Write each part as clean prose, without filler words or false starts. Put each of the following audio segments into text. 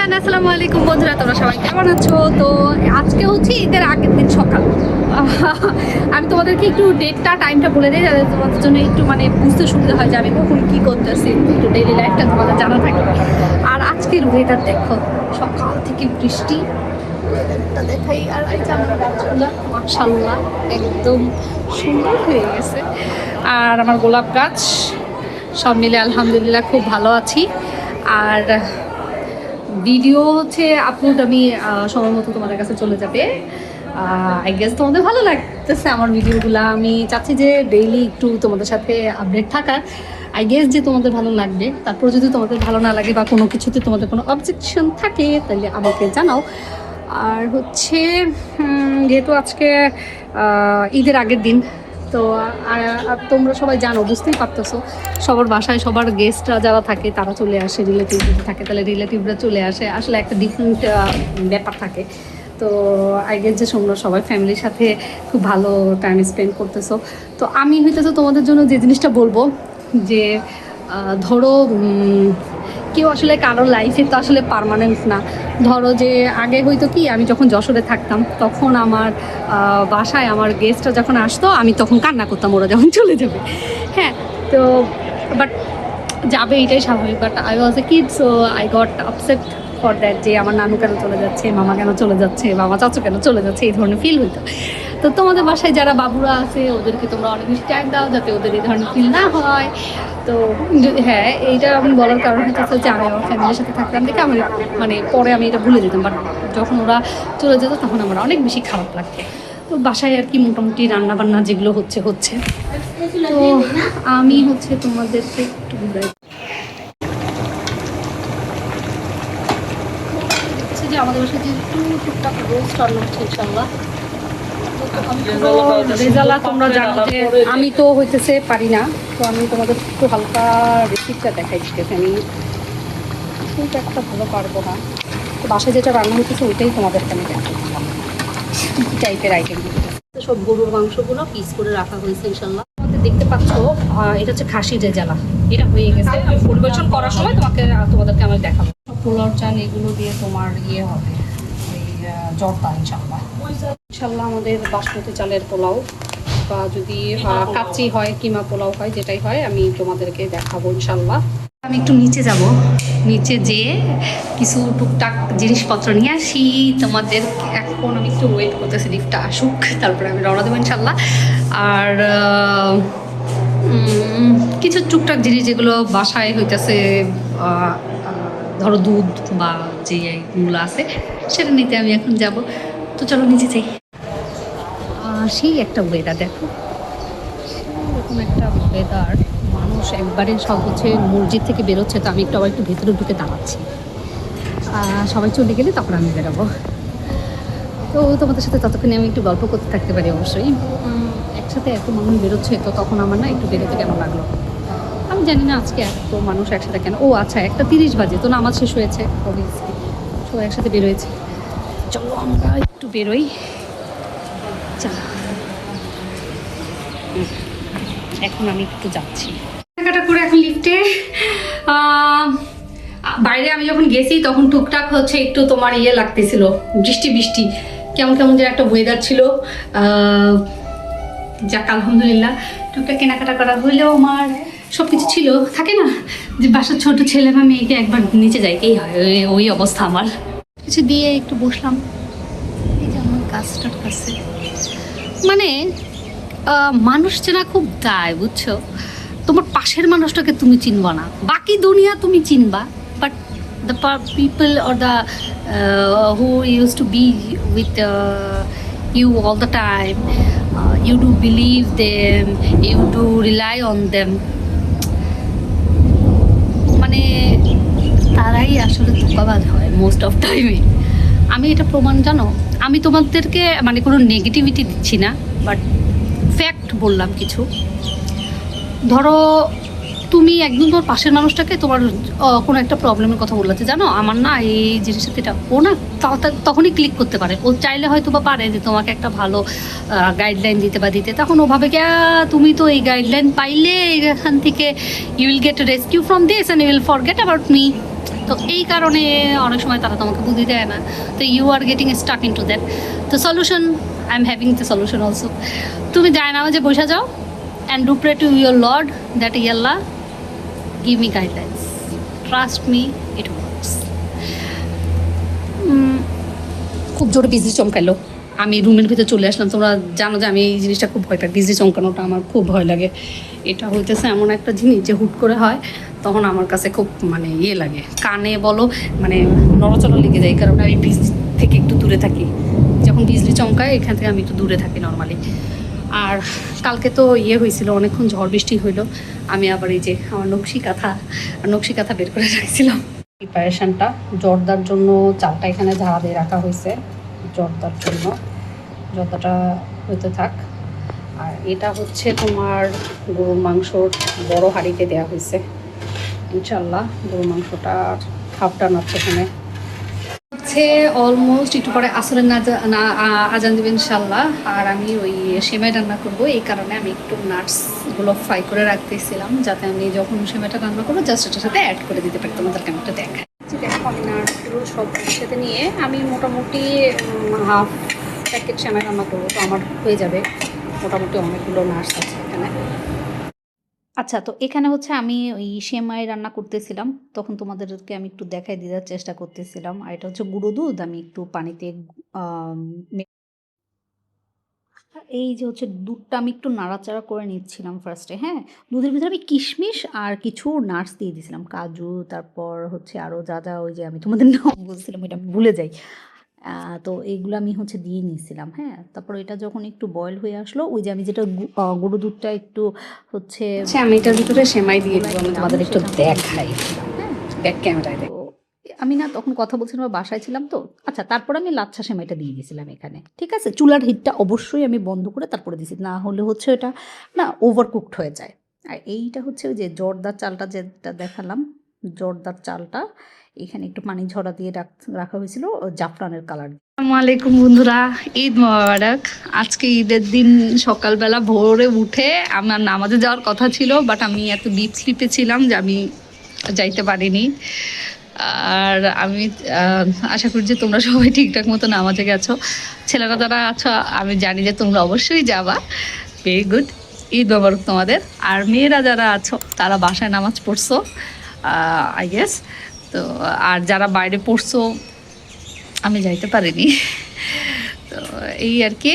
আসসালামু আলাইকুম বন্ধুরা, তোমরা সবাই কেমন আছো? তো আজকে হচ্ছে ঈদের আগের দিন সকাল। আমি তোমাদেরকে একটু ডেটটা টাইমটা বলে দিই, যাতে তোমাদের জন্য একটু মানে বুঝতে সুবিধা হয় যে আমি কখন কী করতেছি, একটু ডেইলি লাইফটা তোমাদের জানা থাকে। আর আজকের ওয়েদার দেখো, সকাল থেকে বৃষ্টি। ওয়েদারটা দেখাই, আর এই যে আমার গাছগুলো মাশাআল্লাহ একদম সুন্দর হয়ে গেছে। আর আমার গোলাপ গাছ সব মিলে আলহামদুলিল্লাহ খুব ভালো আছি। আর ভিডিও হচ্ছে আপলোড আমি সময় মতো তোমাদের কাছে চলে যাবে। আই গেস তোমাদের ভালো লাগতেছে আমার ভিডিওগুলো। আমি চাচ্ছি যে ডেইলি একটু তোমাদের সাথে আপডেট থাকার। আই গেস যে তোমাদের ভালো লাগবে। তারপর যদি তোমাদের ভালো না লাগে বা কোনো কিছুতে তোমাদের কোনো অবজেকশন থাকে তাহলে আমাকে জানাও। আর হচ্ছে যেহেতু আজকে ঈদের আগের দিন, তো তোমরা সবাই জানো, বুঝতেই পারতেছো, সবার বাসায় সবার গেস্টরা যারা থাকে তারা চলে আসে, রিলেটিভ যদি থাকে তাহলে রিলেটিভরা চলে আসে, আসলে একটা ডিফারেন্ট ব্যাপার থাকে। তো আই গেস যে তোমরা সবাই ফ্যামিলির সাথে খুব ভালো টাইম স্পেন্ড করতেছো। তো আমি হইতেছো তোমাদের জন্য যে জিনিসটা বলবো যে ধরো কেউ আসলে কারোর লাইফে তো আসলে পার্মানেন্ট না। ধরো যে আগে হয়তো কি, আমি যখন যশোরে থাকতাম তখন আমার বাসায় আমার গেস্টরা যখন আসতো আমি তখন কান্না করতাম ওরা যখন চলে যাবে। হ্যাঁ, তো বাট যাবে এটাই স্বাভাবিক। But I was a kid, so I got upset for that, যে আমার নানু কেন চলে যাচ্ছে, মামা কেন চলে যাচ্ছে, বা আমার চাচু কেন চলে যাচ্ছে, এই ধরনের ফিল হইতো। তো তোমাদের বাসায় যারা বাবুরা আছে ওদেরকে তোমরা অনেক বেশি টাইম দাও যাতে ওদের এই ধরনের ফিল না হয়। তো হ্যাঁ, এইটা আমি বলার কারণ হচ্ছে যে আমি আমার ফ্যামিলির সাথে থাকতাম দেখে আমি মানে পরে আমি এটা ভুলে যেতাম, বাট যখন ওরা চলে যেত তখন আমার অনেক বেশি খারাপ লাগতো। তো বাসায় আর কি মোটামুটি রান্নাবান্না যেগুলো হচ্ছে তো আমি হচ্ছে তোমাদেরকে একটু যে আমাদের বাসায় যে একটু টুকটাক রোস্ট রান্না হচ্ছে ইনশাল্লাহ। রেজালা তোমরা জানো যে আমি তো হইতেছে পারি না, তো আমি তোমাদের একটু হালকা রেসিপিটা দেখাই দিতেছি। আমি খুব একটা ভালো পারবো না, তো বাসায় যেটা রান্না হইতেছে ওইটাই তোমাদেরকে আমি দেখাই কী টাইপের আইটেম। সব গরুর মাংসগুলো পিস করে রাখা হয়েছে ইনশাল্লাহ। তোমাদের দেখতে পাচ্ছ এটা হচ্ছে খাসির রেজালা, এটা হয়ে গেছে। পরিবেশন করার সময় তোমাদেরকে আমি দেখাবো। পোলাও চাল এগুলো দিয়ে তোমার ইয়ে হবে ওই জর্দা ইনশাল্লাহ। ইনশাল্লাহ আমাদের বাসমতি চালের পোলাও, বা যদি কাচ্চি হয়, কিমা পোলাও হয়, যেটাই হয় আমি তোমাদেরকে দেখাবো ইনশাল্লাহ। আমি একটু নিচে যাব, নিচে যেয়ে কিছু টুকটাক জিনিসপত্র নিয়ে আসি। তোমাদের এখন আমি একটু ওয়েট করতেছি লিফটটা আসুক, তারপরে আমি রওনা দেবো ইনশাল্লাহ। আর কিছু টুকটাক জিনিস যেগুলো বাসায় হইতেছে, ধরো দুধ বা যেগুলো আছে সেটা নিতে আমি এখন যাব। তো চলো নিচে যাই। সেই একটা ওয়েদার দেখো, এরকম একটা ওয়েদার, মানুষ একবারে সব হচ্ছে মসজিদ থেকে বেরোচ্ছে, তো আমি আবার একটু ভেতরে ঢুকে দাঁড়াচ্ছি। সবাই চলে গেলে তখন আমি বেরোবো। তো তোমাদের সাথে ততক্ষণে আমি একটু গল্প করতে থাকতে পারি। অবশ্যই একসাথে এত মানুষ বেরোচ্ছে, তো তখন আমার না একটু বেরোতে কেন লাগলো আমি জানি না। আজকে এত মানুষ একসাথে কেন? ও আচ্ছা, 1:30 বাজে, তো নামাজ শেষ হয়েছে অবভিয়াসলি, সবাই একসাথে বেরোয়েছে। চলো আমরা একটু বেরোই। চলো এখন আমি একটু যাচ্ছি কেনাকাটা করে। এখন লিফটে বাইরে আমি যখন গেছি তখন টুকটাক হচ্ছে একটু তোমার ইয়ে লাগতেছিল, বৃষ্টি বৃষ্টি কেমন কেমন যে একটা ওয়েদার ছিল। যাক আলহামদুলিল্লাহ টুকটাক কেনাকাটা করা হলেও আমার সব কিছু ছিল। থাকে না যে বাসার ছোট ছেলে বা মেয়েকে একবার নিচে যাইতেই হয়, ওই অবস্থা আমার। কিছু দিয়ে একটু বসলাম, এই যে আমার কাজটার কাছে। মানে মানুষ চেনা খুব দায়, বুঝছো? তোমার পাশের মানুষটাকে তুমি চিনবা না, বাকি দুনিয়া তুমি চিনবা, but the people or the who use to be with you all the time, you do believe them, you do rely on them, মানে তারাই আসলে ধোঁকাবাজ হয় মোস্ট অফ টাইমে। আমি এটা প্রমাণ, জানো, আমি তোমাদেরকে মানে কোনো নেগেটিভিটি দিচ্ছি না, বাট ফ্যাক্ট বললাম কিছু। ধরো তুমি একদম তোমার পাশের মানুষটাকে তোমার কোনো একটা প্রবলেমের কথা বললাতে, জানো আমার না এই জিনিসটা, এটা ও না তখনই ক্লিক করতে পারে। ও চাইলে হয়তো বা পারে যে তোমাকে একটা ভালো গাইডলাইন দিতে বা দিতে, তখন ও ভাবে কি তুমি তো এই গাইডলাইন পাইলে এখান থেকে you will get rescue from this and you will forget about me. তো এই কারণে অনেক সময় তারা তোমাকে বুদ্ধি দেয় না, তো you are getting stuck in to that. তো solution, I am having the solution also. তুমি যায় না যে বসে যাও and do pray to your lord that ইয়াল্লাহ give me guidelines, trust me, it works. খুব জোরে বিজলি চমকাইলো, আমি রুমের ভিতরে চলে আসলাম। তোমরা জানো যে আমি এই জিনিসটা খুব ভয় পাই, বিজলি চমকানোটা আমার খুব ভয় লাগে। এটা হইতেছে এমন একটা জিনিস যে হুট করে হয়, তখন আমার কাছে খুব মানে ইয়ে লাগে, কানে বলো মানে নড়াচড়া লেগে যায়। এই কারণে আমি বিজলি থেকে একটু দূরে থাকি। যখন বিজলি চমকায় এখান থেকে আমি একটু দূরে থাকি নর্মালি। আর কালকে তো ইয়ে হয়েছিল, অনেকক্ষণ ঝড় বৃষ্টি হইলো। আমি আবার এই যে আমার নকশি কাঁথা বের করে রাখছিলাম। প্রিপারেশানটা জর্দার জন্য চালটা এখানে ঝাড়া দিয়ে রাখা হয়েছে, জর্দার জন্য। জর্দাটা হইতে থাক। আর এটা হচ্ছে তোমার গরুর মাংসর বড় হাঁড়িতে দেওয়া হয়েছে ইনশাল্লাহ। গরুর মাংসটা হাফটা নাচ্ছে এখানে হচ্ছে অলমোস্ট একটু পরে আসরের আজান দেবে ইনশাল্লাহ। আর আমি ওই সেমাই রান্না করবো, এই কারণে আমি একটু নাটসগুলো ফ্রাই করে রাখতেছিলাম, যাতে আমি যখন সেমাইটা রান্না করবো জাস্ট এটার সাথে অ্যাড করে দিতে পারি। তোমাদেরকে আমি একটা দেখাই। দেখো আমি নাটসগুলো সব সাথে নিয়ে আমি মোটামুটি হাফ প্যাকেট সেমাই রান্না করবো, তো আমার হয়ে যাবে মোটামুটি অনেকগুলো নাটস আছে এখানে। আচ্ছা, তো এখানে হচ্ছে আমি ওই সেমাই রান্না করতেছিলাম, তখন তোমাদেরকে আমি একটু দেখাই দেওয়ার চেষ্টা করতেছিলাম। আর এটা হচ্ছে গুঁড়ো দুধ, আমি একটু পানিতে এই যে হচ্ছে দুধটা আমি একটু নাড়াচাড়া করে নিচ্ছিলাম ফার্স্টে। হ্যাঁ, দুধের ভিতরে আমি কিশমিশ আর কিছু নাটস দিয়ে দিয়েছিলাম, কাজু, তারপর হচ্ছে আরও যা যা ওই যে আমি তোমাদের নাম বলছিলাম ওইটা আমি ভুলে যাই। তো এইগুলো আমি হচ্ছে দিয়ে নিয়েছিলাম। হ্যাঁ, তারপর এটা যখন একটু বয়েল হয়ে আসলো, ওই যে আমি যেটা গুঁড়ো দুধটা একটু হচ্ছে আমি এটার ভিতরে সেমাই দিয়ে দেবো, আমি তোমাদের একটু দেখাই। হ্যাঁ, ব্যাক ক্যামেরায় দেখো। আমি না তখন কথা বলছিলাম, বাসায় ছিলাম তো। আচ্ছা, তারপর আমি লাচ্ছা সেমাইটা দিয়ে দিয়েছিলাম এখানে। ঠিক আছে, চুলার হিটটা অবশ্যই আমি বন্ধ করে তারপরে দিয়েছি, না হলে হচ্ছে এটা না ওভারকুকড হয়ে যায়। আর এইটা হচ্ছে ওই যে জর্দার চালটা যেটা দেখালাম, জর্দার চালটা এখানে একটু পানি ঝরা দিয়ে রাখা হয়েছিল জাফরানের কালার। আসসালামু আলাইকুম বন্ধুরা, ঈদ মোবারক। আজকে ঈদের দিন সকালবেলা ভোরে উঠে আমার নামাজে যাওয়ার কথা ছিল, বাট আমি এত ডিপ স্লিপে ছিলাম যে আমি যাইতে পারিনি। আর আমি আশা করি যে তোমরা সবাই ঠিকঠাক মতো নামাজে গেছো। ছেলেরা যারা আছো আমি জানি যে তোমরা অবশ্যই যাবা, ভেরি গুড, ঈদ মোবারক তোমাদের। আর মেয়েরা যারা আছো তারা বাসায় নামাজ পড়ছো আই গেস। তো আর যারা বাইরে পড়ছো আমি যাইতে পারিনি, তো এই আর কি।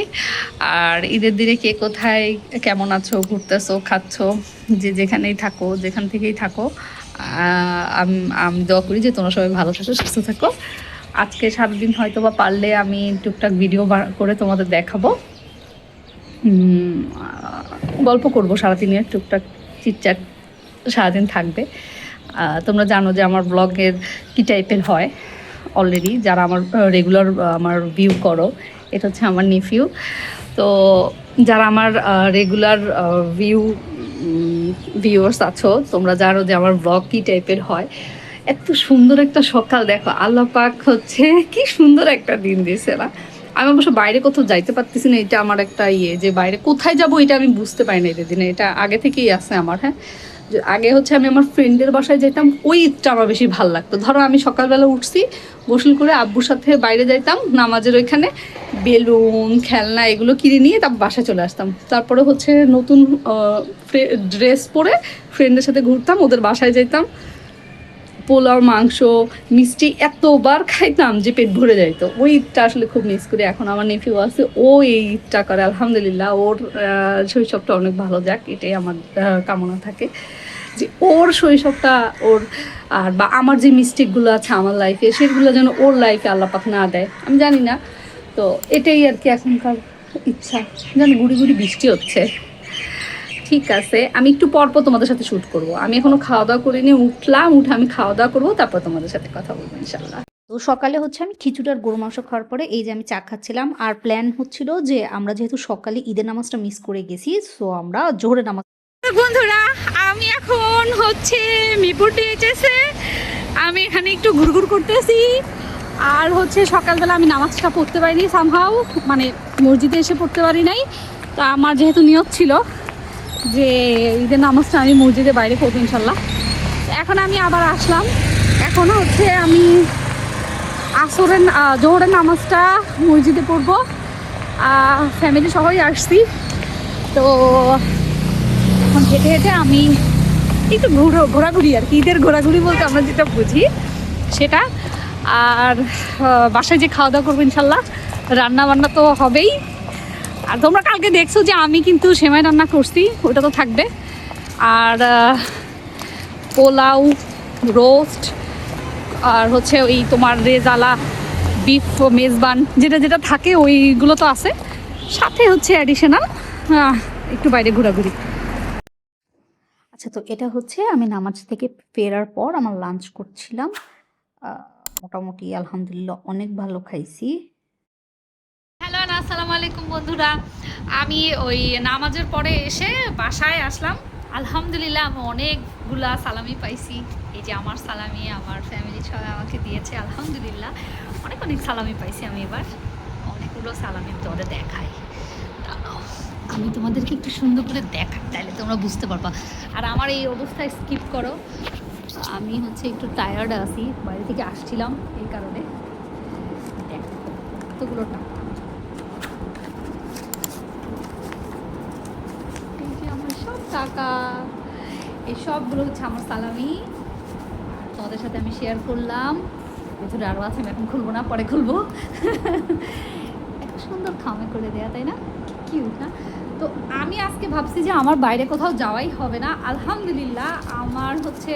আর ঈদের দিনে কে কোথায় কেমন আছো, ঘুরতেছো, খাচ্ছো, যে যেখানেই থাকো, যেখান থেকেই থাকো, আমি দোয়া করি যে তোমরা সবাই ভালো থাকো, সুস্থ থাকো। আজকে সারাদিন হয়তো বা পারলে আমি টুকটাক ভিডিও করে তোমাদের দেখাবো, গল্প করবো সারাদিনের, টুকটাক চিটচ্যাট সারাদিন থাকবে। তোমরা জানো যে আমার ব্লগের কী টাইপের হয় অলরেডি, যারা আমার রেগুলার আমার ভিউ করো। এটা হচ্ছে আমার নেফিউ। তো যারা আমার রেগুলার ভিউয়ার্স আছো তোমরা জানো যে আমার ব্লগ কী টাইপের হয়। এত সুন্দর একটা সকাল দেখো, আল্লাহ পাক হচ্ছে কি সুন্দর একটা দিন দিয়েছে না। আমি অবশ্য বাইরে কোথাও যাইতে পারতেছি না, এটা আমার একটা ইয়ে, যে বাইরে কোথায় যাব এটা আমি বুঝতে পারি না এদের দিনে। এটা আগে থেকেই আছে আমার। হ্যাঁ, আগে হচ্ছে আমি আমার ফ্রেন্ডের বাসায় যেতাম, ওই ঈদটা আমার বেশি ভালো লাগতো। ধরো আমি সকালবেলা উঠছি, গোসল করে আব্বুর সাথে বাইরে যাইতাম নামাজের ওইখানে, বেলুন খেলনা এগুলো কিনে নিয়ে তারপর বাসায় চলে আসতাম। তারপরে হচ্ছে নতুন ড্রেস পরে ফ্রেন্ডের সাথে ঘুরতাম, ওদের বাসায় যেতাম, পোলাও, মাংস, মিষ্টি এতবার খাইতাম যে পেট ভরে যাইতো। ওই ঈদটা আসলে খুব মিস করি। এখন আমার নেফিউ আছে, ও এই ঈদটা করে, আলহামদুলিল্লাহ ওর শৈশবটা অনেক ভালো যাক, এটাই আমার কামনা থাকে, যে ওর শৈশবটা ওর আর বা আমার যে মিস্টেকগুলো আছে আমার লাইফে সেগুলো যেন ওর লাইফে আল্লাহ পাক না দেয়, আমি জানি না। তো এটাই আর কি এখনকার ইচ্ছা। যেন গুড়ি গুড়ি বৃষ্টি হচ্ছে। ঠিক আছে, আমি একটু পরপর তোমাদের সাথে শ্যুট করব। আমি এখনো খাওয়া দাওয়া করিনি, উঠে আমি খাওয়া দাওয়া করবো, তারপর তোমাদের সাথে কথা বলবো ইনশাল্লাহ। তো সকালে হচ্ছে আমি খিচুড়ি আর গরু মাংস খাওয়ার পরে এই যে আমি চা খাচ্ছিলাম। আর প্ল্যান হচ্ছিল যে আমরা যেহেতু সকালে ঈদের নামাজটা মিস করে গেছি, সো আমরা জোহরের নামাজ। বন্ধুরা, আমি এখন হচ্ছে মিরপুর টিএইচএসে, আমি এখানে একটু ঘুরঘুর করতেছি। আর হচ্ছে সকালবেলা আমি নামাজটা পড়তে পারিনি, সামহাও মানে মসজিদে এসে পড়তে পারি নাই। তো আমার যেহেতু নিয়ত ছিল যে ঈদের নামাজটা আমি মসজিদের বাইরে পড়বো ইনশাল্লাহ, এখন আমি আবার আসলাম। এখন হচ্ছে আমি আসরের জোহরের নামাজটা মসজিদে পড়বো, ফ্যামিলি সবাই আসছি। তো এখন হেঁটে হেঁটে আমি একটু ঘোরাঘুরি আর কি, ঈদের ঘোরাঘুরি বলতে আমরা যেটা বুঝি সেটা। আর বাসায় যে খাওয়া দাওয়া করবো ইনশাল্লাহ, রান্না বান্না তো হবেই। আর তোমরা কালকে দেখছো যে আমি কিন্তু সেমাই রান্না করছি, ওটা তো থাকবে। আর পোলাও, রোস্ট, আর হচ্ছে ওই তোমার রেজালা, বিফ মেজবান, যেটা যেটা থাকে ওইগুলো তো আছে, সাথে হচ্ছে অ্যাডিশনাল একটু বাইরে ঘোরাঘুরি। আচ্ছা, তো এটা হচ্ছে আমি নামাজ থেকে ফেরার পর আমার লাঞ্চ করছিলাম। মোটামুটি আলহামদুলিল্লাহ অনেক ভালো খাইছি। হ্যালো, আসসালামু আলাইকুম বন্ধুরা। আমি ওই নামাজের পরে এসে বাসায় আসলাম। আলহামদুলিল্লাহ আমি অনেকগুলা সালামি পাইছি। এই যে আমার সালামি আমার ফ্যামিলি সবাই আমাকে দিয়েছে, আলহামদুলিল্লাহ অনেক অনেক সালামি পাইছি আমি। এবার অনেকগুলো সালামি তোমাদের দেখাই, আমি তোমাদেরকে একটু সুন্দর করে দেখাই, তাহলে তোমরা বুঝতে পারবা। আর আমার এই অবস্থায় স্কিপ করো, আমি হচ্ছে একটু টায়ার্ড আছি, বাইরে থেকে আসছিলাম এই কারণে। দেখো কতগুলো টাকা, এই যে আমার সব টাকা, এই সবগুলো হচ্ছে আমার সালামি। তোমাদের সাথে আমি শেয়ার করলাম। ভেতরে আরও আছে, আমি এখন খুলবো না, পরে খুলবো। এত সুন্দর খামে করে দেয়া, তাই না? কিউট না? তো আমি আজকে ভাবছি যে আমার বাইরে কোথাও যাওয়াই হবে না। আলহামদুলিল্লাহ আমার হচ্ছে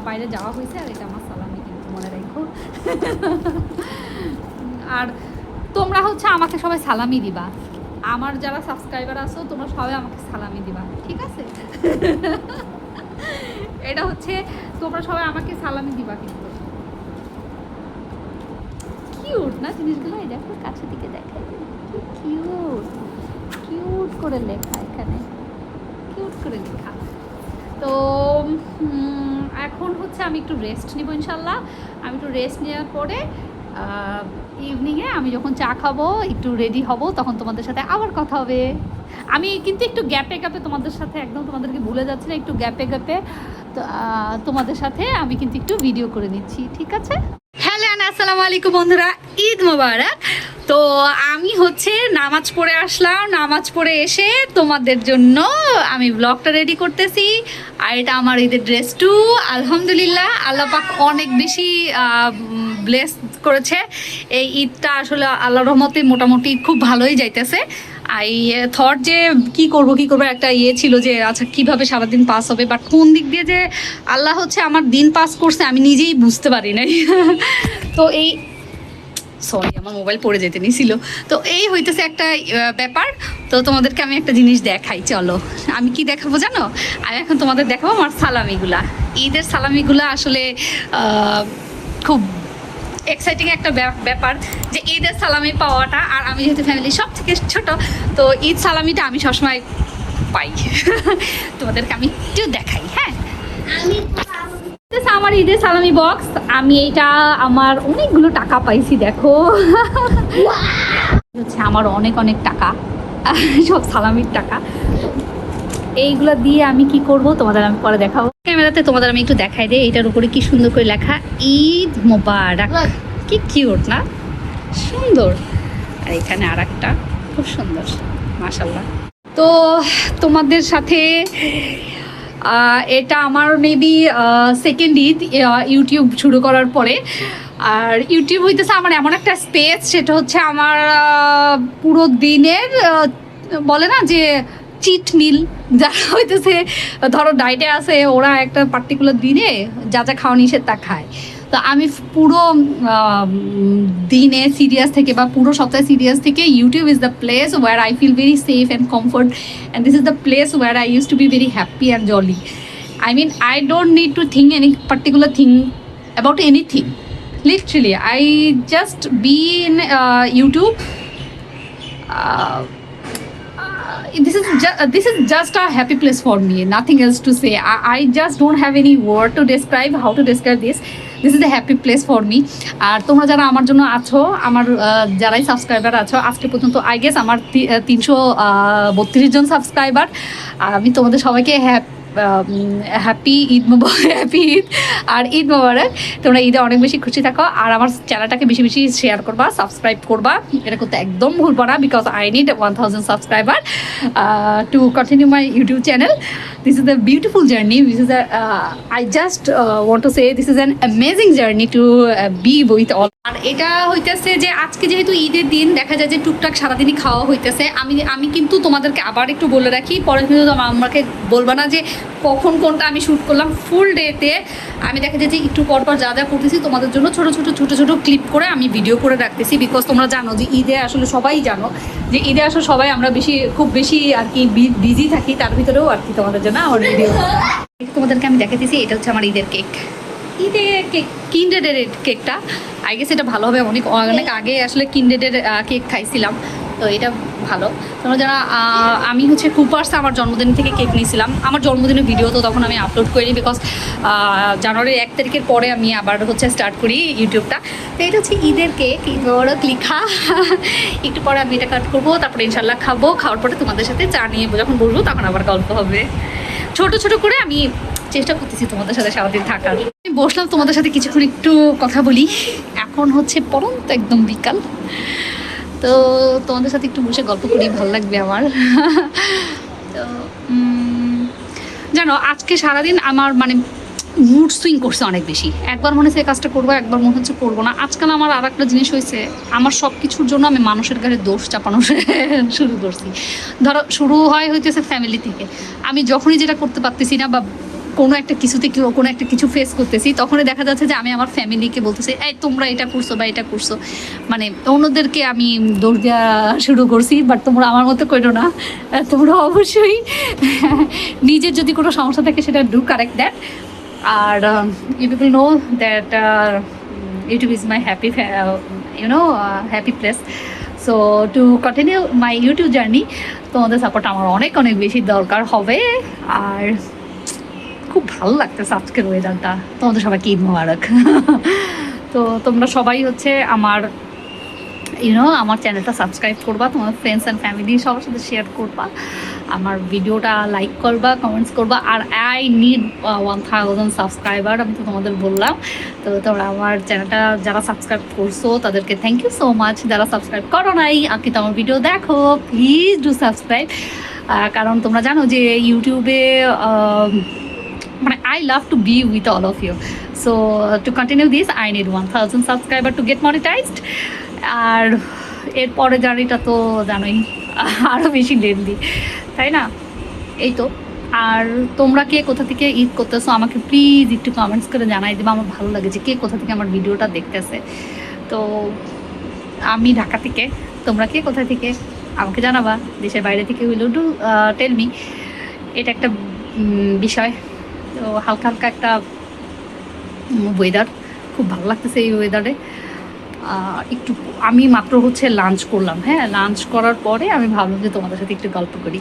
বাইরে যাওয়া হয়েছে। আর এটা আমার সালামি, কিন্তু মনে রাখো। আর তোমরা হচ্ছে আমাকে সবাই সালামি দিবা, আমার যারা সাবস্ক্রাইবার আছো তোমরা সবাই আমাকে সালামি দিবা, ঠিক আছে? এটা হচ্ছে তোমরা সবাই আমাকে সালামি দিবা কিন্তু। কিউট না জিনিসগুলো? এই দেখো কাছে দিকে দেখাই, কিউট কিউট করে লেখা, এখানে কিউট করে লেখা। তো এখন হচ্ছে আমি একটু রেস্ট নিব ইনশাল্লাহ। আমি একটু রেস্ট নেওয়ার পরে ইভিনিংয়ে আমি যখন চা খাবো, একটু রেডি হব, তখন তোমাদের সাথে আবার কথা হবে। আমি কিন্তু একটু গ্যাপে গ্যাপে তোমাদের সাথে, একদম তোমাদেরকে ভুলে যাচ্ছি না, একটু গ্যাপে গ্যাপে তোমাদের সাথে আমি কিন্তু একটু ভিডিও করে নিচ্ছি, ঠিক আছে? হ্যালো, আসসালামু আলাইকুম বন্ধুরা, ঈদ মোবারক। তো আমি হচ্ছে নামাজ পড়ে আসলাম, নামাজ পড়ে এসে তোমাদের জন্য আমি ব্লগটা রেডি করতেছি। আর এটা আমার ঈদের ড্রেস টু। আলহামদুলিল্লাহ আল্লাহ পাক অনেক বেশি ব্লেস করেছে। এই ঈদটা আসলে আল্লাহর রহমতে মোটামুটি খুব ভালোই যাইতেছে। এই থট যে কি করব একটা ছিল যে আচ্ছা কিভাবে সারাদিন পাস হবে, বাট কোন দিক দিয়ে যে আল্লাহ হচ্ছে আমার দিন পাস করছে আমি নিজেই বুঝতে পারি নাই। তো এই সরি, আমার মোবাইল পড়ে যেতে নিছিল। তো এই হইতেছে একটা ব্যাপার। তো তোমাদেরকে আমি একটা জিনিস দেখাই, চলো। আমি কি দেখাবো জানো? আমি এখন তোমাদের দেখাবো আমার সালামিগুলা, ঈদের সালামিগুলা। আসলে খুব এক্সাইটিং একটা ব্যাপার যে ঈদের সালামি পাওয়াটা। আর আমি যেহেতু ফ্যামিলির সব থেকে ছোট, তো ঈদ সালামিটা আমি সবসময় পাই। তোমাদেরকে আমি একটু দেখাই। হ্যাঁ, আমার ঈদের সালামি বক্স। আমি এইটা আমার অনেকগুলো টাকা পাইছি, দেখো। হচ্ছে আমার অনেক অনেক টাকা, সব সালামির টাকা। এইগুলো দিয়ে আমি কি করব তোমাদের আমি পরে দেখাবো। ক্যামেরাতে তোমাদের আমি একটু দেখাই দিই। এটার উপরে কি সুন্দর করে লেখা ঈদ মোবারক, কি কিউট না? সুন্দর। আর এখানে আর একটা খুব সুন্দর, মাশাল্লাহ। তো তোমাদের সাথে এটা আমার মেবি সেকেন্ড ঈদ ইউটিউব শুরু করার পরে। আর ইউটিউব হইতেছে আমার এমন একটা স্পেস, সেটা হচ্ছে আমার পুরো দিনের বলে না যে চিট মিল, যারা হইতেছে ধরো ডায়েটে আছে, ওরা একটা পার্টিকুলার দিনে যা যা খাওয়া নিষেধ তা খায়। তো আমি পুরো দিনে সিরিয়াস থেকে বা পুরো সপ্তাহে সিরিয়াস থেকে YouTube is the place where I feel very safe and comfort, and this is the place where I use to be very happy and jolly. I mean, I don't need to think any particular thing about anything. Literally, I just be in YouTube. This is just a happy place for me. Nothing else to say. I just don't have any word to describe how to describe this. This is a happy place for me. আর তোমরা যারা আমার জন্য আছো, আমার যারাই subscriber আছো আজকে পর্যন্ত, আই গেস আমার 332 জন সাবস্ক্রাইবার। আর আমি তোমাদের সবাইকে হ্যাপি ঈদ হ্যাপি ঈদ আর ঈদ মোবারক। তোমরা ঈদে অনেক বেশি খুশি থাকো আর আমার চ্যানেলটাকে বেশি বেশি শেয়ার করবা, সাবস্ক্রাইব করবা, এটা করতে একদম ভুলবো না, because I need 1000 subscriber to continue my YouTube channel. This is a beautiful journey. This is I just want to say this is an amazing journey to be with all. আর এটা হইতেছে যে আজকে যেহেতু ঈদের দিন, দেখা যায় যে টুকটাক সারাদিনই খাওয়া হইতেছে। আমি কিন্তু তোমাদেরকে আবার একটু বলে রাখি, পরে কিন্তু আমাকে বলবা না যে কখন কোনটা আমি শ্যুট করলাম। ফুল ডেতে আমি দেখা যায় যে একটু পরপর যা যা করতেছি তোমাদের জন্য ছোটো ছোটো ক্লিপ করে আমি ভিডিও করে রাখতেছি, বিকজ তোমরা জানো যে ঈদে আসলে সবাই জানো যে ঈদে আসলে সবাই আমরা খুব বেশি আর কি বিজি থাকি, তার ভিতরেও আর কি তোমাদের জন্য আমার ভিডিও তোমাদেরকে আমি দেখাতেছি। এটা হচ্ছে আমার ঈদের কেক, ঈদের কেক, কিন্ডারের কেকটা। আই গেস এটা ভালো হবে, অনেক আগে আসলে কিন্ডারের কেক খাইছিলাম, তো এটা ভালো। তোমরা যারা আমি হচ্ছে কুপার্স আমার জন্মদিন থেকে কেক নিয়েছিলাম, আমার জন্মদিনের ভিডিও তো তখন আমি আপলোড করিনি, বিকজ জানুয়ারির 1 তারিখের পরে আমি আবার হচ্ছে স্টার্ট করি ইউটিউবটা। তো এটা হচ্ছে ঈদের কেক, ঈদ মোবারক লিখা। একটু পরে আমি এটা কাট করবো, তারপরে ইনশাল্লাহ খাবো, খাওয়ার পরে তোমাদের সাথে চা নিয়ে যখন বসবো তখন আবার গল্প হবে। ছোট করে আমি চেষ্টা করতেছি তোমাদের সাথে সারাদিন থাকার। আমি বসলাম তোমাদের সাথে কিছুক্ষণ একটু কথা বলি। এখন হচ্ছে পরন্ত একদম বিকাল, তো তোমাদের সাথে একটু বসে গল্প করি, ভালো লাগবে আমার। তো জানো আজকে সারাদিন আমার মানে মুড সুইং করছে অনেক বেশি। একবার মনে হচ্ছে এই কাজটা করবো, একবার মনে হচ্ছে করবো না। আজকাল আমার আর একটা জিনিস হয়েছে, আমার সব কিছুর জন্য আমি মানুষের ঘাড়ে দোষ চাপানো শুরু করছি। ধরো শুরু হইতেছে ফ্যামিলি থেকে। আমি যখনই যেটা করতে পারতেছি না বা কোনো একটা কিছুতে কোনো একটা কিছু ফেস করতেছি, তখনই দেখা যাচ্ছে যে আমি আমার ফ্যামিলিকে বলতেছি এই তোমরা এটা করছো বা এটা করছো, মানে অন্যদেরকে আমি দোষ দেওয়া শুরু করছি। বাট তোমরা আমার মতো করো না, তোমরা অবশ্যই নিজের যদি কোনো সমস্যা থাকে সেটা ডু কারেক্ট দ্যাট। আর you people know that YouTube is my happy happy place. So to continue my YouTube journey, তোমাদের সাপোর্ট আমার অনেক বেশি দরকার হবে। আর খুব ভালো লাগতেছে আজকের ওয়েদারটা। তোমাদের সবাইকে ঈদ মোবারক। তো তোমরা সবাই হচ্ছে আমার আমার চ্যানেলটা সাবস্ক্রাইব করবা, তোমার ফ্রেন্ডস অ্যান্ড ফ্যামিলি সবার সাথে শেয়ার করবা, আমার ভিডিওটা লাইক করবা, কমেন্টস করবা। আর আই নিড 1000 সাবস্ক্রাইবার, আমি তো তোমাদের বললাম। তো তোমরা আমার চ্যানেলটা যারা সাবস্ক্রাইব করছো তাদেরকে থ্যাংক ইউ সো মাচ। যারা সাবস্ক্রাইব করো নাই আর কি তোমার ভিডিও দেখো, প্লিজ ডু সাবস্ক্রাইব। কারণ তোমরা জানো যে ইউটিউবে মানে I love to be with all of you. So to continue this I need 1000 subscriber to get monetized. আর এরপরে জার্নিটা তো জানোই আরও বেশি লেন্দি, তাই না? এই তো। আর তোমরা কে কোথা থেকে ঈদ করতেছো আমাকে প্লিজ একটু কমেন্টস করে জানাই দেবে, আমার ভালো লাগে যে কে কোথা থেকে আমার ভিডিওটা দেখতেছে। তো আমি ঢাকা থেকে, তোমরা কে কোথা থেকে আমাকে জানাবা, দেশের বাইরে থেকে হইলেও ডু টেল মি। এটা একটা বিষয়। তো হালকা একটা ওয়েদার, খুব ভালো লাগতেছে এই ওয়েদারে। একটু আমি মাত্র হচ্ছে লাঞ্চ করলাম, হ্যাঁ লাঞ্চ করার পরে আমি ভাবলাম যে তোমাদের সাথে একটু গল্প করি।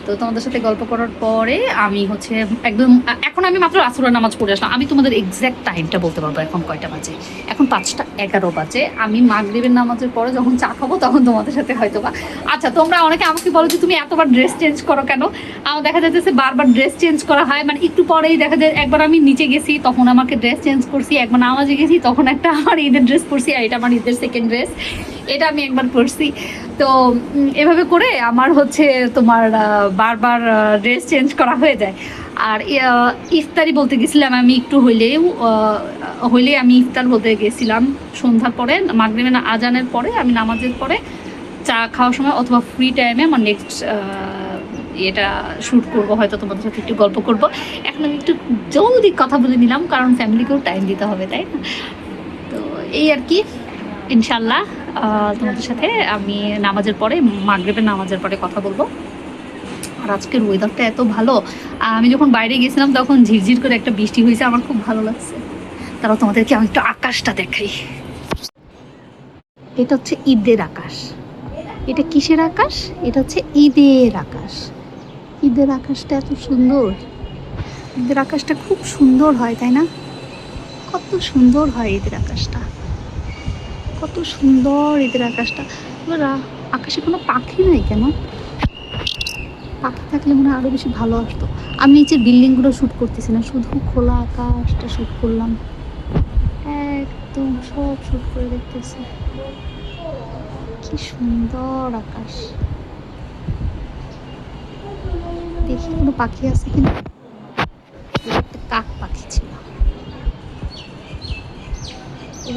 তো তোমাদের সাথে গল্প করার পরে আমি হচ্ছে একদম এখন আমি মাত্র আসরের নামাজ পড়ে আসলাম। আমি তোমাদের এক্স্যাক্ট টাইমটা বলতে পারবো এখন কয়টা বাজে, এখন 5:11 বাজে। আমি মাগরিবের নামাজের পরে যখন চা খাবো তখন তোমাদের সাথে হয়তো বা। আচ্ছা তোমরা অনেকে আমাকে বলো যে তুমি এতবার ড্রেস চেঞ্জ করো কেন? আমার দেখা যাচ্ছে বারবার ড্রেস চেঞ্জ করা হয়, মানে একটু পরেই দেখা যায় একবার আমি নিচে গেছি তখন আমাকে ড্রেস চেঞ্জ করছি, একবার নামাজে গেছি তখন একটা আমার ঈদের ড্রেস পরছি, আর এটা আমার ঈদের সেকেন্ড ড্রেস, এটা আমি একবার পরছি। তো এভাবে করে আমার হচ্ছে তোমার বারবার ড্রেস চেঞ্জ করা হয়ে যায়। আর ইফতারি বলতে গেছিলাম আমি একটু হইলে আমি ইফতার বলতে গেছিলাম সন্ধ্যার পরে, মাগরিবের আজানের পরে, আমি নামাজের পরে চা খাওয়ার সময় অথবা ফ্রি টাইমে আমার নেক্সট এটা শ্যুট করবো, হয়তো তোমাদের সাথে একটু গল্প করবো। এখন আমি একটু জলদি কথা বলে নিলাম কারণ ফ্যামিলিকেও টাইম দিতে হবে, তাই না? তো এই আর কি, ইনশাল্লাহ তোমাদের সাথে আমি নামাজের পরে, মাগরিবের নামাজের পরে কথা বলবো। আর আজকের ওয়েদারটা এত ভালো, আমি যখন বাইরে গেছিলাম তখন ঝিরঝির করে একটা বৃষ্টি হয়েছে, আমার খুব ভালো লাগছে। তারপর তোমাদেরকে আমি একটু আকাশটা দেখাই। এটা হচ্ছে ঈদের আকাশ। এটা কিসের আকাশ? এটা হচ্ছে ঈদের আকাশ। ঈদের আকাশটা এত সুন্দর, ঈদের আকাশটা খুব সুন্দর হয়, তাই না? কত সুন্দর হয় ঈদের আকাশটা, কত সুন্দর ঈদের আকাশটা। আকাশে কোনো পাখি নাই কেন? পাখি থাকলে মনে হয় আরও বেশি ভালো আসতো। আমি নিচের বিল্ডিংগুলো শ্যুট করতেছি না, শুধু খোলা আকাশটা শ্যুট করলাম, একদম সব শ্যুট করে দেখতেছি। কি সুন্দর আকাশ। দেখি কোনো পাখি আছে কিনা। একটা কাক পাখি ছিল,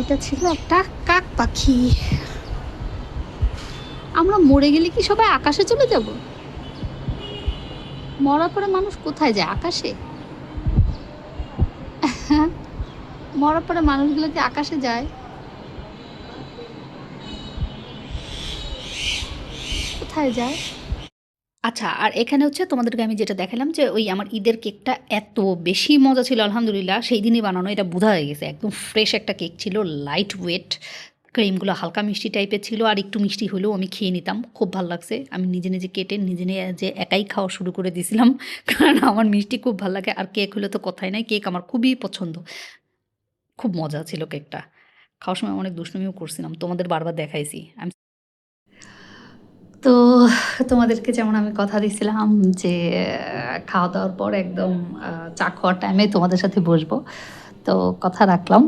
এটা ছিল একটা কাক পাখি। আমরা মরে গেলে কি সবাই আকাশে চলে যাব? মরার পরে মানুষ কোথায় যায়? আকাশে? মরার পরে মানুষগুলো কি আকাশে যায়? কোথায় যায়? আচ্ছা, আর এখানে হচ্ছে তোমাদেরকে আমি যেটা দেখালাম যে ওই আমার ঈদের কেকটা এত বেশি মজা ছিল, আলহামদুলিল্লাহ সেই দিনই বানানো, এটা বোঝা হয়ে গেছে। একদম ফ্রেশ একটা কেক ছিল, লাইট ওয়েট, ক্রিমগুলো হালকা মিষ্টি টাইপের ছিল, আর একটু মিষ্টি হলেও আমি খেয়ে নিতাম, খুব ভালো লাগছে। আমি নিজে নিজে কেটে নিজে নিজে একাই খাওয়া শুরু করে দিয়েছিলাম, কারণ আমার মিষ্টি খুব ভালো লাগে, আর কেক হলে তো কথাই নাই, কেক আমার খুবই পছন্দ। খুব মজা ছিল কেকটা, খাওয়ার সময় অনেক দুষ্টুমিও করছিলাম, তোমাদের বারবার দেখাইছি আমি। তো তোমাদেরকে যেমন আমি কথা দিয়েছিলাম যে খাওয়া দাওয়ার পর একদম চা খাওয়ার টাইমে তোমাদের সাথে বসবো, তো কথা রাখলাম।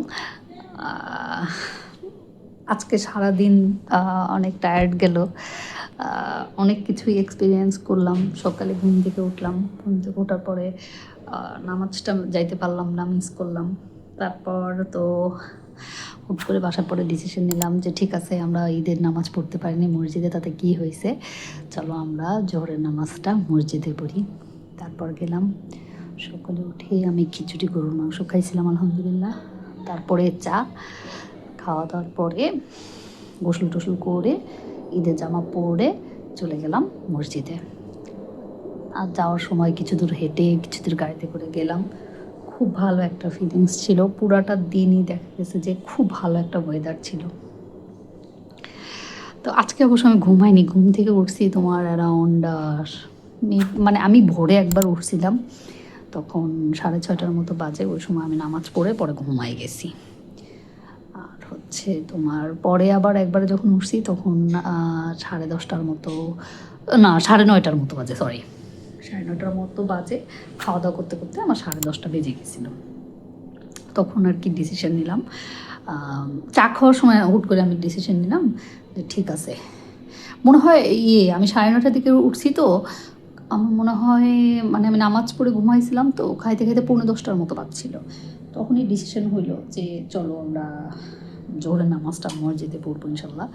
আহ, আজকে সারাদিন অনেক টায়ার্ড গেল, অনেক কিছুই এক্সপিরিয়েন্স করলাম। সকালে ঘুম থেকে উঠলাম, ঘুম থেকে ওঠার পরে নামাজটা যাইতে পারলাম না, মিস করলাম। তারপর তো হুট করে বাসার পরে ডিসিশন নিলাম যে ঠিক আছে, আমরা ঈদের নামাজ পড়তে পারিনি মসজিদে, তাতে কি হয়েছে, চলো আমরা জোহরের নামাজটা মসজিদে পড়ি। তারপর গেলাম, সকালে উঠে আমি খিচুড়ি গরুর মাংস খাইছিলাম আলহামদুলিল্লাহ। তারপরে চা খাওয়া দাওয়ার পরে গোসল টোসল করে ঈদের জামা পরে চলে গেলাম মসজিদে। আর যাওয়ার সময় কিছু দূর হেঁটে কিছু দূর গাড়িতে করে গেলাম। খুব ভালো একটা ফিলিংস ছিল, পুরাটা দিনই দেখা গেছে যে খুব ভালো একটা ওয়েদার ছিল। তো আজকে অবশ্য আমি ঘুমাইনি, ঘুম থেকে উঠছি তোমার অ্যারাউন্ড মানে আমি ভোরে একবার উঠছিলাম, তখন 6:30টার মতো বাজে, ওই সময় আমি নামাজ পড়ে পরে ঘুমাই গেছি। আর হচ্ছে তোমার পরে আবার একবারে যখন উঠছি তখন 10:30টার মতো, না 9:30টার মতো বাজে, সরি 9:30টার মতো বাজে। খাওয়া দাওয়া করতে করতে আমার 10:30টা বেজে গেছিলো। তখন আর কি ডিসিশন নিলাম, চা খাওয়ার সময় হুট করে আমি ডিসিশন নিলাম যে ঠিক আছে, মনে হয় আমি 9:30টার দিকে উঠছি, তো আমার মনে হয় মানে আমি নামাজ পড়ে ঘুমাইছিলাম, তো খাইতে খাইতে 9:45টার মতো বাজছিল। তখনই ডিসিশন হইলো যে চলো আমরা জোহরের নামাজটা মসজিদে পড়বো ইনশাল্লাহ।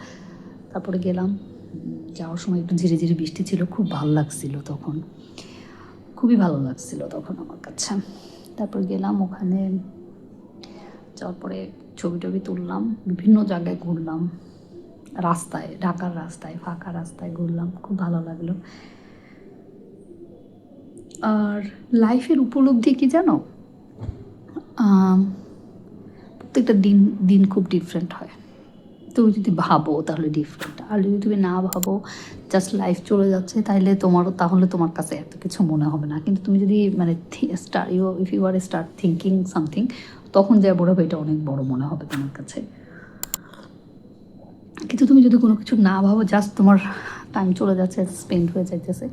তারপরে গেলাম, যাওয়ার সময় একটু ধীরে ধীরে বৃষ্টি ছিল, খুব ভালো লাগছিল তখন, খুবই ভালো লাগছিল তখন আমার কাছে। তারপর গেলাম ওখানে, যাওয়ার পরে ছবি টবি তুললাম, বিভিন্ন জায়গায় ঘুরলাম, রাস্তায়, ঢাকার রাস্তায়, ফাঁকা রাস্তায় ঘুরলাম, খুব ভালো লাগলো। আর লাইফের উপলব্ধি কি জানো, প্রত্যেকটা দিন দিন খুব ডিফারেন্ট হয়। তুমি যদি ভাবো তাহলে ডিফারেন্ট, আর যদি তুমি না ভাবো জাস্ট লাইফ চলে যাচ্ছে, তাহলে তোমার কাছে এত কিছু মনে হবে না। কিন্তু তুমি যদি মানে if you are start thinking something, তখন যা বড় হবে এটা অনেক বড় মনে হবে তোমার কাছে। কিন্তু তুমি যদি কোনো কিছু না ভাবো, জাস্ট তোমার টাইম চলে যাচ্ছে, স্পেন্ড হয়ে যাইতেছে,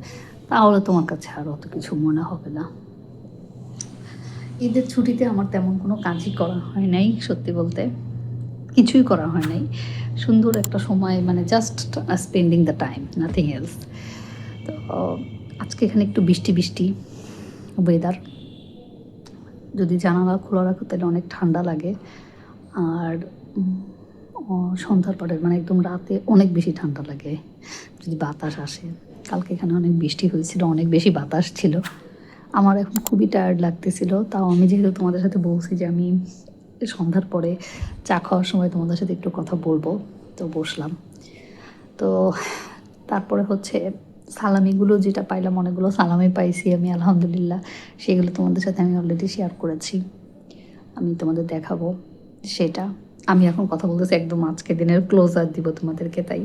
তাহলে তোমার কাছে আর অত কিছু মনে হবে না। ঈদের ছুটিতে আমার তেমন কোনো কাজই করা হয় নাই, সত্যি বলতে কিছুই করা হয় নাই। সুন্দর একটা সময়, মানে just spending the time, nothing else. তো আজকে এখানে একটু বৃষ্টি বৃষ্টি ওয়েদার, যদি জানালা খোলা রাখো তাহলে অনেক ঠান্ডা লাগে, আর সন্ধ্যার পরে মানে একদম রাতে অনেক বেশি ঠান্ডা লাগে যদি বাতাস আসে। কালকে এখানে অনেক বৃষ্টি হয়েছিল, অনেক বেশি বাতাস ছিল। আমার এখন খুবই টায়ার্ড লাগতেছিল, তাও আমি যেহেতু তোমাদের সাথে বলছি যে আমি সন্ধ্যার পরে চা খাওয়ার সময় তোমাদের সাথে একটু কথা বলবো, তো বসলাম। তো তারপরে হচ্ছে সালামিগুলো যেটা পাইলাম, অনেকগুলো সালামি পাইছি আমি আলহামদুলিল্লাহ, সেগুলো তোমাদের সাথে আমি অলরেডি শেয়ার করেছি, আমি তোমাদের দেখাবো সেটা। আমি এখন কথা বলতেছি একদম আজকে দিনের ক্লোজার দিব তোমাদেরকে, তাই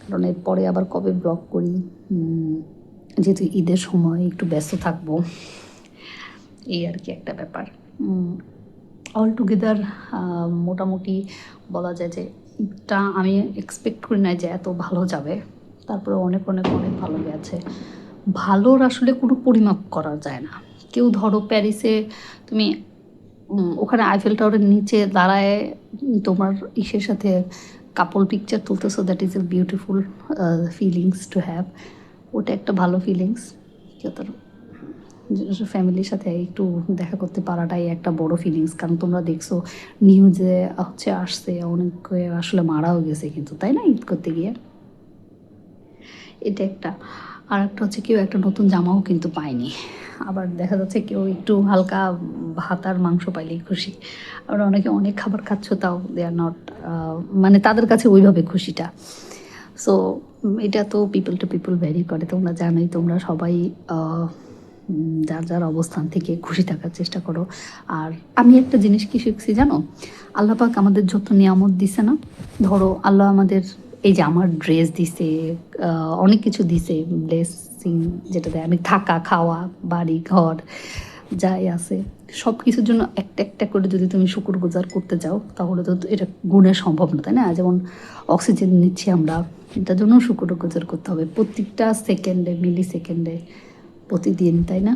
কারণ এরপরে আবার কবে ব্লগ করি, যেহেতু ঈদের সময় একটু ব্যস্ত থাকবো, এই আর কি একটা ব্যাপার। অল টুগেদার মোটামুটি বলা যায় যে ঈদটা আমি এক্সপেক্ট করি না যে এত ভালো যাবে, তারপরে অনেক অনেক অনেক ভালো গেছে। ভালোর আসলে কোনো পরিমাপ করা যায় না। কেউ ধরো প্যারিসে তুমি ওখানে আইফেল টাওয়ারের নিচে দাঁড়ায় তোমার ইসের সাথে কাপল পিকচার তুলতেছো, that is a beautiful feelings to have. ওটা একটা ভালো ফিলিংস। কেউ তার ফ্যামিলির সাথে একটু দেখা করতে পারাটাই একটা বড় ফিলিংস, কারণ তোমরা দেখছো নিউজে হচ্ছে আসছে অনেকে আসলে মারাও গেছে কিন্তু, তাই না, ঈদ করতে গিয়ে। এটা একটা। আর একটা হচ্ছে কেউ একটা নতুন জামাও কিন্তু পায়নি। আবার দেখা যাচ্ছে কেউ একটু হালকা ভাত আর মাংস পাইলেই খুশি। আবার অনেকে অনেক খাবার খাচ্ছ, তাও দে আর নট, মানে তাদের কাছে ওইভাবে খুশিটা। সো এটা তো পিপল টু পিপল ভ্যারি করে। তোমরা জানোই, তোমরা সবাই যার যার অবস্থান থেকে খুশি থাকার চেষ্টা করো। আর আমি একটা জিনিস কি শিখছি জানো, আল্লাহ পাক আমাদের যত নিয়ামত দিছে না, ধরো আল্লাহ আমাদের এই যে আমার ড্রেস দিছে, অনেক কিছু দিছে, ব্লেসিং যেটা দেয়, আমি থাকা খাওয়া বাড়ি ঘর যাই আছে সব কিছুর জন্য একটা একটা করে যদি তুমি শুকরগুজার করতে যাও, তাহলে তো এটা গুণে সম্ভব না, তাই না? যেমন অক্সিজেন নিচ্ছি আমরা, এটার জন্য শুকরগুজার করতে হবে প্রত্যেকটা সেকেন্ডে, মিলি সেকেন্ডে, প্রতিদিন, তাই না?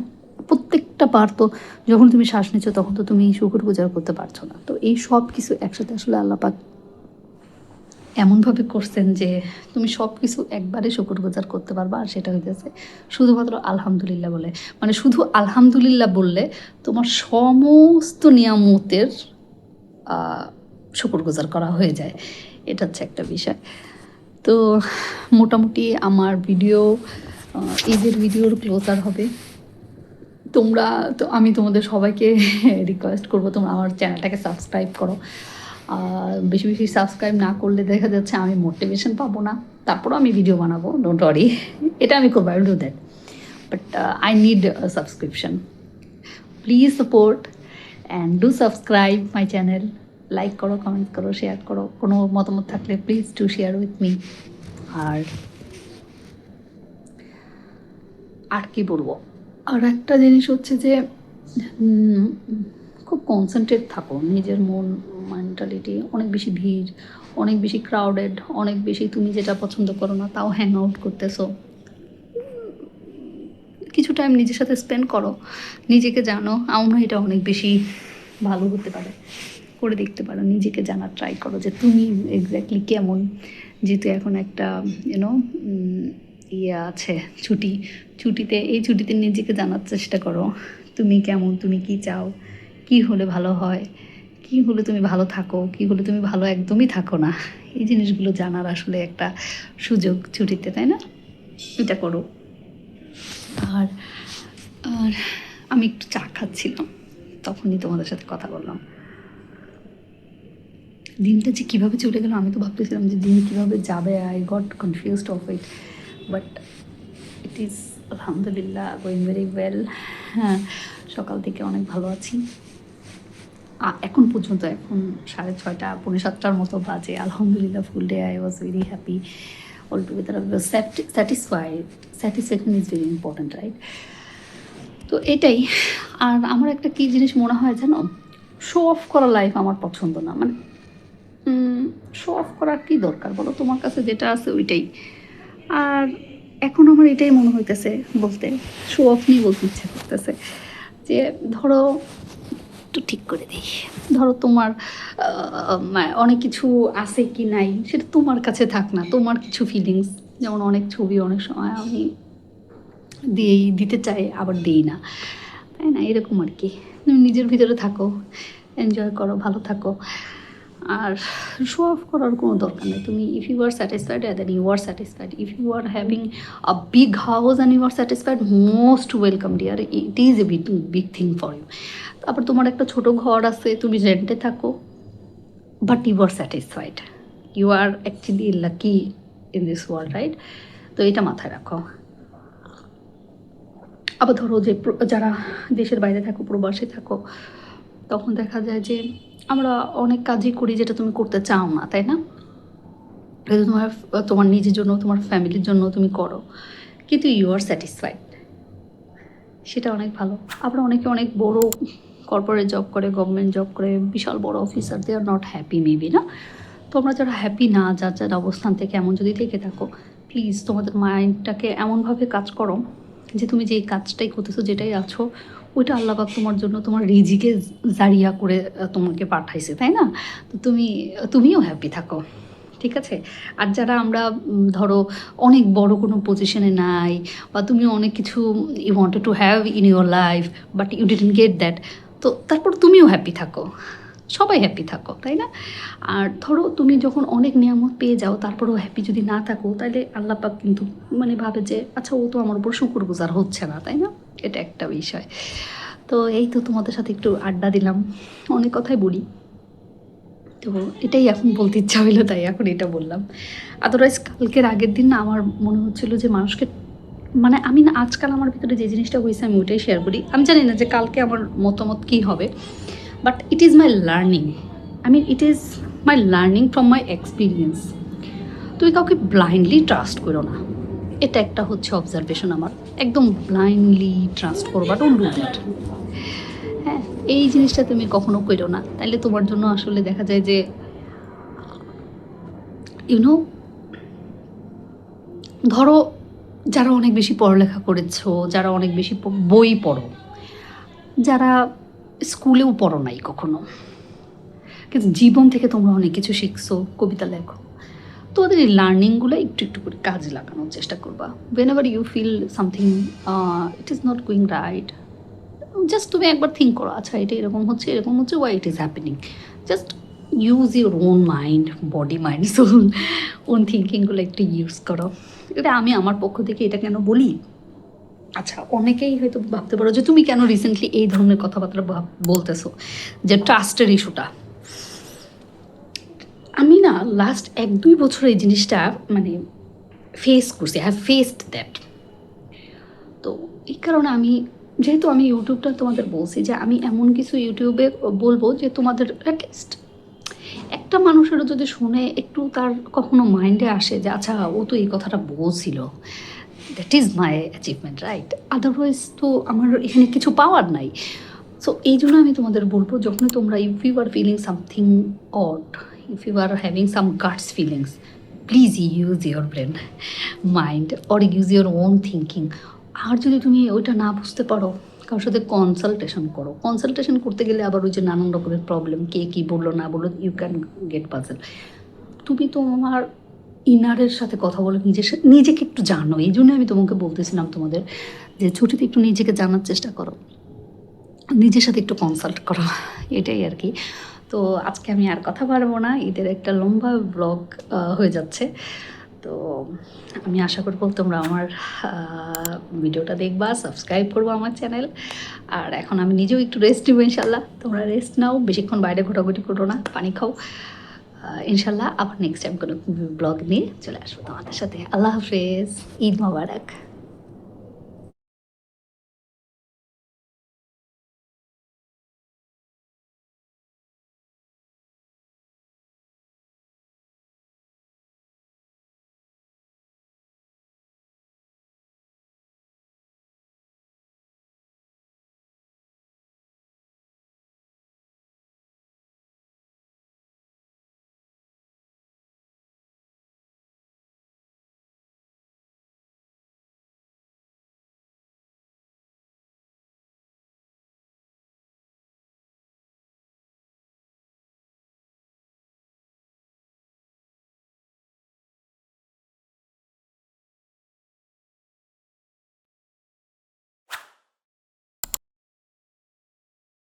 প্রত্যেকটা বার তো যখন তুমি শ্বাস নিচ্ছ তখন তো তুমি শুকরগুজার করতে পারছো না। তো এই সব কিছু একসাথে আসলে আল্লাহ পাক এমনভাবে করছেন যে তুমি সব কিছু একবারে শুকরগুজার করতে পারবা। আর সেটা হইতেছে শুধুমাত্র আলহামদুলিল্লাহ বলে, মানে শুধু আলহামদুলিল্লাহ বললে তোমার সমস্ত নিয়ামতের শুকরগুজার করা হয়ে যায়। এটা হচ্ছে একটা বিষয়। তো মোটামুটি আমার ভিডিও, ঈদের ভিডিওর ক্লোজার হবে। তোমরা তো, আমি তোমাদের সবাইকে রিকোয়েস্ট করবো তোমরা আমার চ্যানেলটাকে সাবস্ক্রাইব করো। বেশি বেশি সাবস্ক্রাইব না করলে দেখা যাচ্ছে আমি মোটিভেশন পাবো না, তারপরও আমি ভিডিও বানাবো, ডোন্ট ওয়ারি, এটা আমি করবো, I will do that, but I need subscription. Please support and do subscribe my channel. Like করো, কমেন্ট করো, শেয়ার করো, কোনো মতামত থাকলে please to share with me. আর কি বলবো, আর একটা জিনিস হচ্ছে যে খুব কনসেন্ট্রেট থাকো, নিজের মন মেন্টালিটি, অনেক বেশি ভিড়, অনেক বেশি ক্রাউডেড, অনেক বেশি তুমি যেটা পছন্দ করো না তাও হ্যাং আউট করতেছো, কিছু টাইম নিজের সাথে স্পেন্ড করো, নিজেকে জানো। আমার এটা অনেক বেশি ভালো হতে পারে, করে দেখতে পারো, নিজেকে জানার ট্রাই করো যে তুমি এক্স্যাক্টলি কেমন। যেহেতু এখন একটা ইউনো ইয়ে আছে, ছুটিতে, এই ছুটিতে নিজেকে জানার চেষ্টা করো তুমি কেমন, তুমি কি চাও, কি হলে ভালো হয়, কি হলে তুমি ভালো থাকো, কি হলে তুমি ভালো একদমই থাকো না। এই জিনিসগুলো জানার আসলে একটা সুযোগ ছুটিতে, তাই না? এটা করো। আর আর আমি একটু চা খাচ্ছিলাম, তখনই তোমাদের সাথে কথা বললাম। দিনটা যে কীভাবে চলে গেল আমি তো ভাবতেছিলাম যে দিন কীভাবে যাবে, I got confused of it, but it is আলহামদুলিল্লাহ গোয়িং ভেরি ওয়েল। হ্যাঁ, সকাল থেকে অনেক ভালো আছি এখন পর্যন্ত। এখন 6:30 6:45 মতো বাজে। আলহামদুলিল্লাহ, full day I was very happy all together. I was satisfied. Satisfaction is very important, right? তো এটাই। আর আমার একটা কী জিনিস মনে হয় জানো, শো অফ করা লাইফ আমার পছন্দ না। মানে শো অফ করার কী দরকার বলো, তোমার কাছে যেটা আছে ওইটাই। আর এখন আমার এটাই মনে হইতেছে, বলতে শো অফ নিয়ে বলতে ইচ্ছা করতেছে যে ধরো একটু ঠিক করে দিই, ধরো তোমার অনেক কিছু আছে কি নাই সেটা তোমার কাছে থাক না, তোমার কিছু ফিলিংস, যেমন অনেক ছবি অনেক সময় আমি দিতে চাই আবার দিই না, তাই না? এরকম আর কি। তুমি নিজের ভিতরে থাকো, এনজয় করো, ভালো থাকো। আর শো অফ করার কোনো দরকার নেই। তুমি if you are satisfied then you are satisfied. If you are having a big house and you are satisfied, most welcome dear, it is a big thing for you. তারপর তোমার একটা ছোটো ঘর আছে, তুমি রেন্টে থাকো, but you are satisfied, you are actually lucky in this world, right? তো এটা মাথায় রাখো। আবার ধরো যে যারা দেশের বাইরে থাকো, প্রবাসে থাকো, তখন দেখা যায় যে আমরা অনেক কাজই করি যেটা তুমি করতে চাও না, তাই না? এটা তোমার নিজের জন্য, তোমার ফ্যামিলির জন্য তুমি করো, কিন্তু ইউ আর স্যাটিসফাইড, সেটা অনেক ভালো। আবার অনেকে অনেক বড় কর্পোরেট জব করে, গভর্নমেন্ট জব করে, বিশাল বড় officer, they are not happy maybe, না? তোমরা যারা হ্যাপি না, যার অবস্থান থেকে এমন যদি থেকে থাকো, প্লিজ তোমাদের মাইন্ডটাকে এমনভাবে কাজ করো যে তুমি যে কাজটাই করতেছো, যেটাই আছো, ওইটা আল্লাহ পাক তোমার জন্য তোমার রিজিকে জারিয়া করে তোমাকে পাঠাইছে, তাই না? তো তুমিও হ্যাপি থাকো, ঠিক আছে? আর যারা আমরা ধরো অনেক বড় কোনো পজিশনে নাই, বা তুমি অনেক কিছু you wanted to have in your life but you didn't get that, তো তারপর তুমিও হ্যাপি থাকো, সবাই হ্যাপি থাকো, তাই না? আর ধরো তুমি যখন অনেক নিয়ামত পেয়ে যাও তারপরেও হ্যাপি যদি না থাকো, তাহলে আল্লাহ পাক কিন্তু মানে ভাবে যে আচ্ছা ও তো আমার উপর শুকরগুজার হচ্ছে না, তাই না? এটা একটা বিষয়। তো এই তো তোমাদের সাথে একটু আড্ডা দিলাম, অনেক কথাই বলি, তো এটাই এখন বলতে ইচ্ছা হইলো, তাই এখন এটা বললাম। আদারওয়াইজ কালকের আগের দিন না আমার মনে হচ্ছিলো যে মানুষকে মানে আমি না আজকাল আমার ভিতরে যে জিনিসটা হয়েছে আমি ওইটাই শেয়ার করি। আমি জানি না যে কালকে আমার মতামত কী হবে, but it is my learning, it is my learning from my experience. তুমি কাউকে ব্লাইন্ডলি ট্রাস্ট করো না, এটা একটা হচ্ছে অবজারভেশন আমার। একদম ব্লাইন্ডলি ট্রাস্ট করবা, ডোন্ট ডু দ্যাট। হ্যাঁ, এই জিনিসটা তুমি কখনো করো না, তাইলে তোমার জন্য আসলে দেখা যায় যে ইউনো, ধরো যারা অনেক বেশি পড়ালেখা করেছো, যারা অনেক বেশি বই পড়ো, যারা স্কুলেও পড়ো নাই কখনো, কিন্তু জীবন থেকে তোমরা অনেক কিছু শিখছো, কবিতা লেখো, তো ওদের এই লার্নিংগুলো একটু একটু করে কাজে লাগানোর চেষ্টা করবা। Whenever you feel something it is not going right, just তুমি একবার থিঙ্ক করো, আচ্ছা এটা এরকম হচ্ছে why it is happening. Just use your own mind, body, mind, soul, own থিঙ্কিংগুলো একটু ইউজ করো। এটা আমি আমার পক্ষ থেকে এটা কেন বলি, আচ্ছা অনেকেই হয়তো ভাবতে পারো যে তুমি কেন রিসেন্টলি এই ধরনের কথাবার্তা বলতেছো, যে ট্রাস্টের ইস্যুটা। আমি না লাস্ট 1-2 বছর এই জিনিসটা মানে ফেস করছি, আই হ্যাভ ফেসড দ্যাট। তো এই কারণে যেহেতু আমি ইউটিউবটা তোমাদের বলছি যে আমি এমন কিছু ইউটিউবে বলবো যে তোমাদের অ্যাটলিস্ট একটা মানুষেরও যদি শুনে একটু তার কখনো মাইন্ডে আসে যে আচ্ছা ও তো এই কথাটা বলছিল, that is my achievement, right? Otherwise তো আমার এখানে কিছু পাওয়ার নাই। সো এই জন্য আমি তোমাদের বলবো, যখনই তোমরা if you are feeling something odd, if you are having some guts feelings, please use your brain, mind, or use your own thinking. আর যদি তুমি ওইটা না বুঝতে পারো, কারোর সাথে কনসালটেশন করো। কনসালটেশন করতে গেলে আবার ওই যে নানান রকমের প্রবলেম, কে কী বললো না বললো, ইউ ক্যান গেট পাজল। তুমি তোমার ইনারের সাথে কথা বলো, নিজেকে একটু জানো। এই জন্য আমি তোমাকে বলতেছিলাম তোমাদের যে ছুটিতে একটু নিজেকে জানার চেষ্টা করো, নিজের সাথে একটু কনসাল্ট করো, এটাই আর কি। তো আজকে আমি আর কথা পারবো না, ঈদের একটা লম্বা ব্লগ হয়ে যাচ্ছে। তো আমি আশা করবো তোমরা আমার ভিডিওটা দেখবা, সাবস্ক্রাইব করবো আমার চ্যানেল। আর এখন আমি নিজেও একটু রেস্ট নেবো, ইনশাল্লাহ। তোমরা রেস্ট নাও, বেশিক্ষণ বাইরে ঘোরাঘুরি করো না, পানি খাও। ইনশাল্লাহ আবার নেক্সট টাইম কোনো ব্লগ নিয়ে চলে আসবো তোমাদের সাথে। আল্লাহ হাফেজ, ঈদ মোবারক।